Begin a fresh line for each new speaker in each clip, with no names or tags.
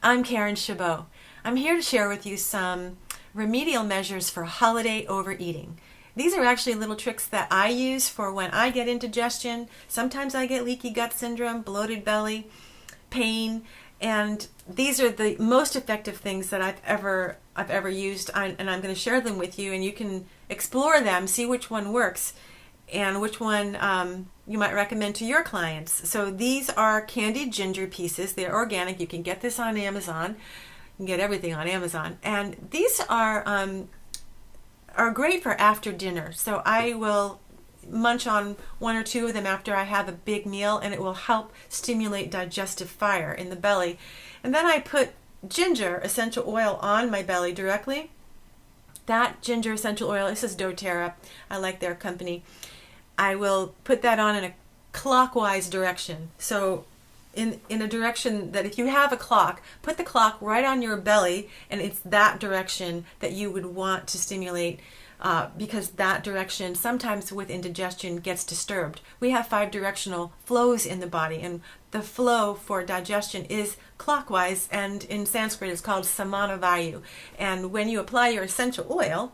I'm Karen Chabot. I'm here to share with you some remedial measures for holiday overeating. These are actually little tricks that I use for when I get indigestion. Sometimes I get leaky gut syndrome, bloated belly, pain, and these are the most effective things that I've ever used, and I'm going to share them with you, and you can explore them, see which one works, and which one you might recommend to your clients. So these are candied ginger pieces. They're organic. You can get this on Amazon. You can get everything on Amazon. And these are great for after dinner. So I will munch on one or two of them after I have a big meal, and it will help stimulate digestive fire in the belly. And then I put ginger essential oil on my belly directly. That ginger essential oil, this is Doterra. I like their company. I will put that on in a clockwise direction. So in a direction that if you have a clock, put the clock right on your belly, and it's that direction that you would want to stimulate, because that direction sometimes with indigestion gets disturbed. We have 5 directional flows in the body, and the flow for digestion is clockwise, and in Sanskrit it's called samana vayu. And when you apply your essential oil,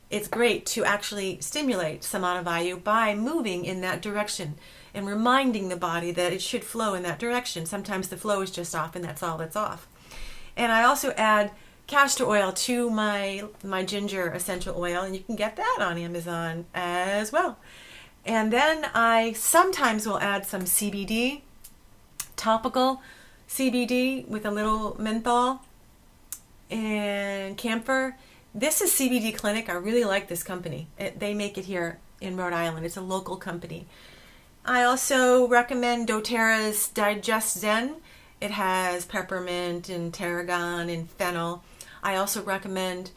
it's great to actually stimulate samana vayu by moving in that direction and reminding the body that it should flow in that direction. Sometimes the flow is just off, and that's all that's off. And I also add castor oil to my ginger essential oil, and you can get that on Amazon as well. And then I sometimes will add some CBD, topical CBD with a little menthol and camphor. This is CBD Clinic. I really like this company. They make it here in Rhode Island. It's a local company. I also recommend Doterra's Digest Zen. It has peppermint and tarragon and fennel. I also recommend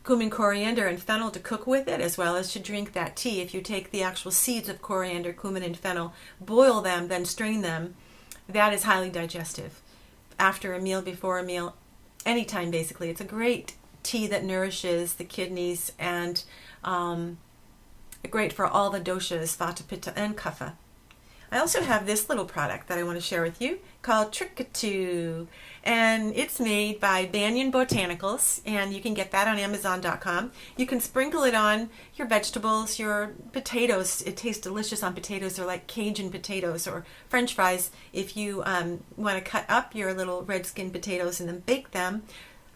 cumin, coriander, and fennel to cook with it, as well as to drink that tea. If you take the actual seeds of coriander, cumin, and fennel, boil them, then strain them, that is highly digestive. After a meal, before a meal, anytime basically. It's a great tea that nourishes the kidneys, and great for all the doshas, vata, pitta, and kapha. I also have this little product that I want to share with you called Trickatoo, and it's made by Banyan Botanicals, and you can get that on Amazon.com. You can sprinkle it on your vegetables, your potatoes. It tastes delicious on potatoes. They're like Cajun potatoes or French fries. If you want to cut up your little red skin potatoes and then bake them,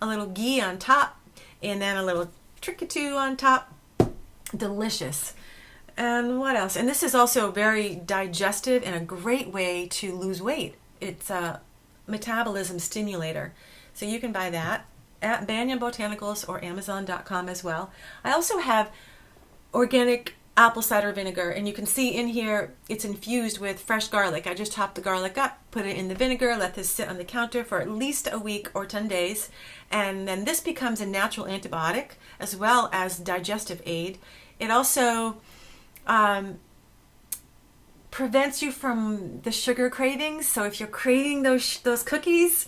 a little ghee on top, and then a little Trickatoo on top. Delicious. And what else? And this is also very digestive and a great way to lose weight. It's a metabolism stimulator. So you can buy that at Banyan Botanicals or Amazon.com as well. I also have organic apple cider vinegar, and you can see in here it's infused with fresh garlic. I just chopped the garlic up, put it in the vinegar, let this sit on the counter for at least a week or 10 days, and then this becomes a natural antibiotic as well as digestive aid. It also prevents you from the sugar cravings. So if you're craving those cookies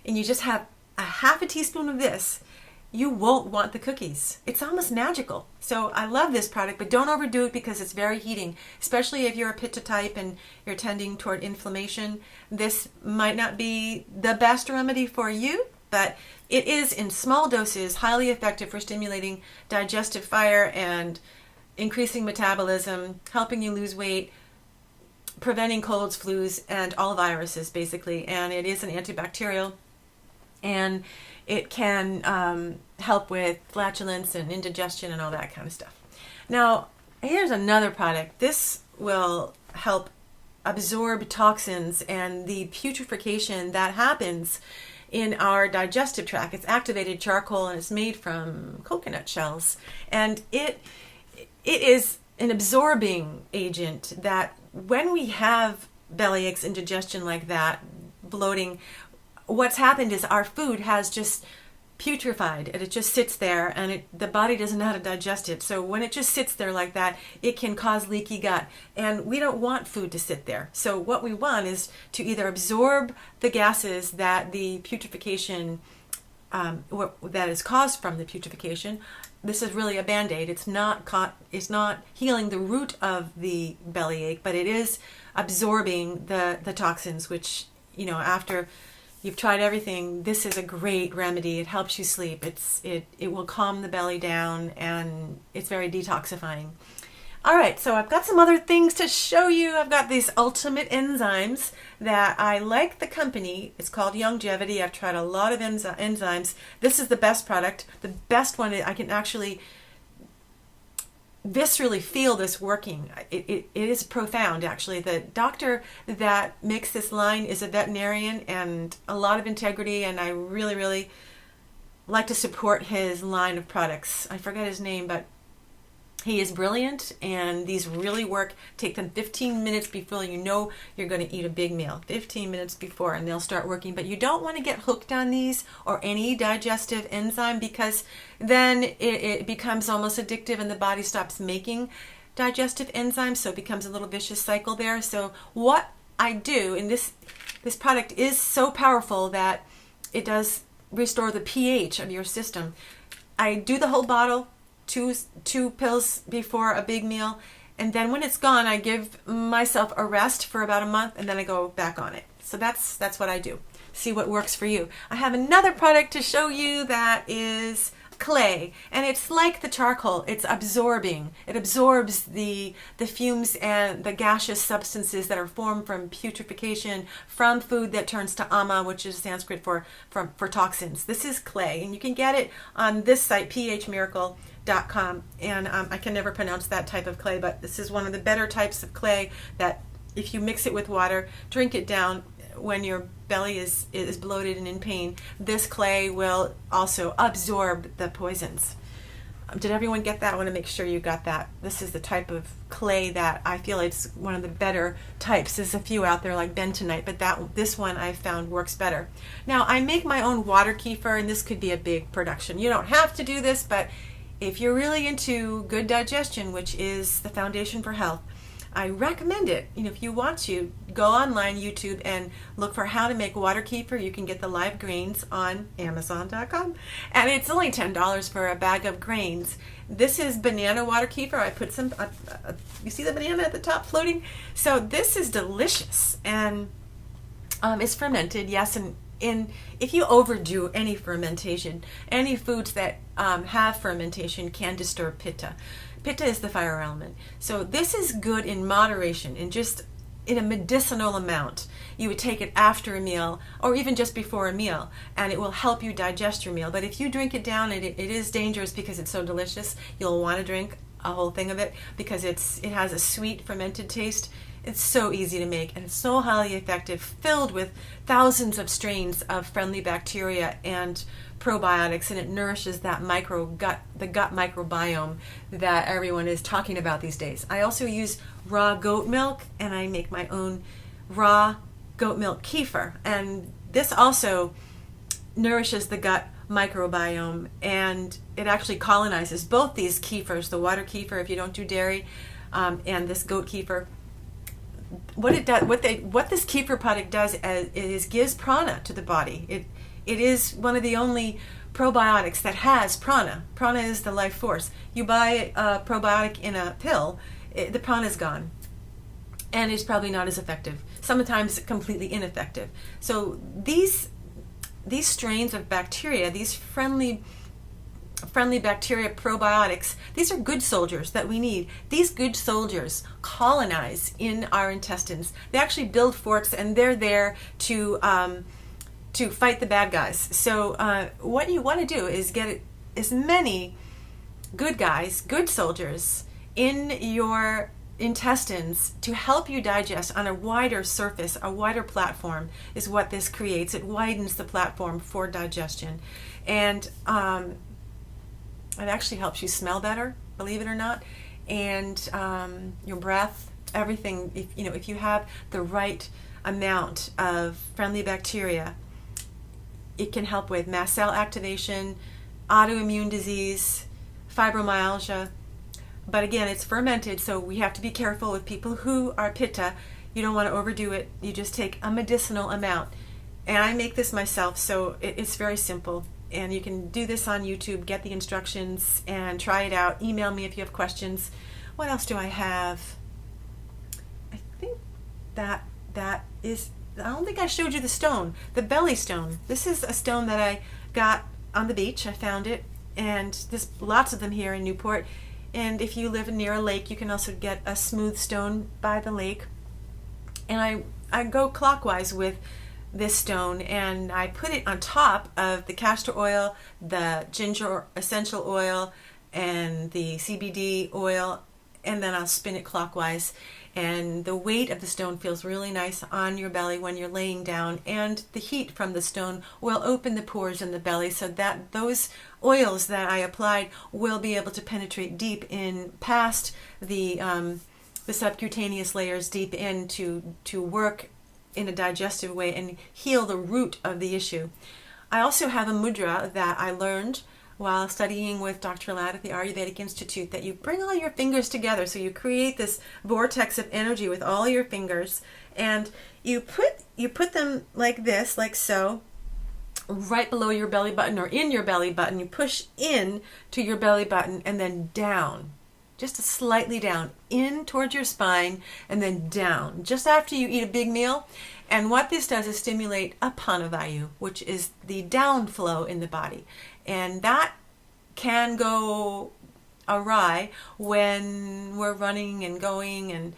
and you just have a half a teaspoon of this, you won't want the cookies. It's almost magical. So I love this product, but don't overdo it because it's very heating, especially if you're a pitta type and you're tending toward inflammation. This might not be the best remedy for you, but it is in small doses highly effective for stimulating digestive fire and increasing metabolism, helping you lose weight, preventing colds, flus, and all viruses basically. And it is an antibacterial, and it can help with flatulence and indigestion and all that kind of stuff. Now, here's another product. This will help absorb toxins and the putrefaction that happens in our digestive tract. It's activated charcoal, and it's made from coconut shells. And it is an absorbing agent that when we have belly aches, indigestion like that, bloating, what's happened is our food has just putrefied, and it just sits there, and the body doesn't know how to digest it. So when it just sits there like that, it can cause leaky gut, and we don't want food to sit there. So what we want is to either absorb the gases that the putrefaction that is caused from the putrefaction. This is really a band-aid. It's not healing the root of the bellyache, but it is absorbing the toxins, which, after you've tried everything, this is a great remedy. It helps you sleep. It will calm the belly down, and it's very detoxifying. All right, so I've got some other things to show you. I've got these ultimate enzymes that I like the company. It's called Longevity. I've tried a lot of enzymes. This is the best product. The best one, I can actually viscerally feel this working. It is profound, actually. The doctor that makes this line is a veterinarian and a lot of integrity, and I really, really like to support his line of products. I forget his name, but he is brilliant, and these really work. Take them 15 minutes before you know you're going to eat a big meal. 15 minutes before, and they'll start working. But you don't want to get hooked on these or any digestive enzyme, because then it becomes almost addictive and the body stops making digestive enzymes, so it becomes a little vicious cycle there. So what I do, and this product is so powerful that it does restore the pH of your system. I do the whole bottle, two pills before a big meal, and then when it's gone, I give myself a rest for about a month, and then I go back on it. So that's what I do. See what works for you. I have another product to show you that is clay, and it's like the charcoal. It's absorbing. It absorbs the fumes and the gaseous substances that are formed from putrefaction from food that turns to ama, which is Sanskrit for toxins. This is clay, and you can get it on this site, phmiracle.com, and I can never pronounce that type of clay, but this is one of the better types of clay that if you mix it with water, drink it down when your belly is bloated and in pain, this clay will also absorb the poisons. Did everyone get that? I want to make sure you got that. This is the type of clay that I feel it's one of the better types. There's a few out there like bentonite, but this one I found works better. Now, I make my own water kefir, and this could be a big production. You don't have to do this, but if you're really into good digestion, which is the foundation for health, I recommend it. If you want to, go online, YouTube, and look for how to make water kefir. You can get the live grains on Amazon.com, and it's only $10 for a bag of grains. This is banana water kefir. I put some, you see the banana at the top floating? So this is delicious, and it's fermented, yes, and if you overdo any fermentation, any foods that have fermentation can disturb pitta. Pitta is the fire element. So this is good in moderation, and just in a medicinal amount. You would take it after a meal or even just before a meal, and it will help you digest your meal. But if you drink it down, it is dangerous because it's so delicious. You'll want to drink a whole thing of it because it has a sweet fermented taste. It's so easy to make, and it's so highly effective, filled with thousands of strains of friendly bacteria and probiotics, and it nourishes that the gut microbiome that everyone is talking about these days. I also use raw goat milk, and I make my own raw goat milk kefir, and this also nourishes the gut microbiome, and it actually colonizes both these kefirs, the water kefir if you don't do dairy, and this goat kefir. What this kefir product does is gives prana to the body. It is one of the only probiotics that has prana. Prana is the life force. You buy a probiotic in a pill, the prana is gone, and it's probably not as effective. Sometimes completely ineffective. So these strains of bacteria, these friendly bacteria probiotics, these are good soldiers that we need. These good soldiers colonize in our intestines. They actually build forts, and they're there to fight the bad guys. So what you want to do is get as many good guys, good soldiers in your intestines to help you digest on a wider surface, a wider platform is what this creates. It widens the platform for digestion. And it actually helps you smell better, believe it or not, and your breath, everything. If you have the right amount of friendly bacteria, it can help with mast cell activation, autoimmune disease, fibromyalgia. But again, it's fermented, so we have to be careful with people who are pitta. You don't want to overdo it. You just take a medicinal amount. And I make this myself, so it's very simple. And you can do this on YouTube, get the instructions, and try it out. Email me if you have questions. What else do I have? I think that is I don't think I showed you the stone, the belly stone. This is a stone that I got on the beach. I found it, and there's lots of them here in Newport. And if you live near a lake, you can also get a smooth stone by the lake. And I go clockwise with this stone, and I put it on top of the castor oil, the ginger essential oil, and the CBD oil, and then I'll spin it clockwise. And the weight of the stone feels really nice on your belly when you're laying down, and the heat from the stone will open the pores in the belly so that those oils that I applied will be able to penetrate deep in past the subcutaneous layers, deep in to work in a digestive way and heal the root of the issue. I also have a mudra that I learned while studying with Dr. Ladd at the Ayurvedic Institute, that you bring all your fingers together. So you create this vortex of energy with all your fingers, and you put them like this, like so, right below your belly button or in your belly button. You push in to your belly button and then down, just slightly down, in towards your spine and then down, just after you eat a big meal. And what this does is stimulate Apanavayu, which is the downflow in the body. And that can go awry when we're running and going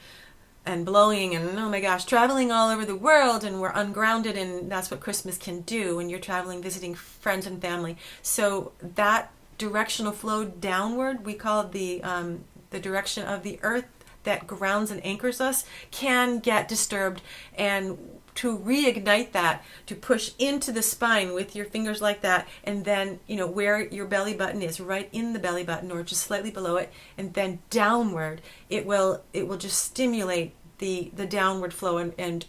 and blowing and, oh my gosh, traveling all over the world, and we're ungrounded, and that's what Christmas can do when you're traveling, visiting friends and family. So that directional flow downward, we call it the direction of the earth that grounds and anchors us, can get disturbed. And to reignite that, to push into the spine with your fingers like that, and then, where your belly button is, right in the belly button or just slightly below it, and then downward, it will just stimulate the downward flow and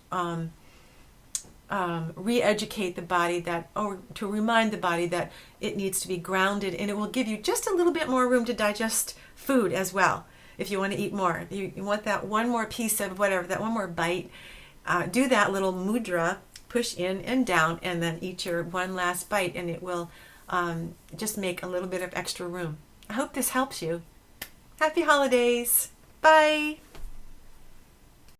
re-educate the body, or to remind the body that it needs to be grounded, and it will give you just a little bit more room to digest food as well. If you want to eat more, you want that one more piece of whatever, that one more bite, do that little mudra, push in and down, and then eat your one last bite, and it will just make a little bit of extra room. I hope this helps you. Happy holidays. Bye.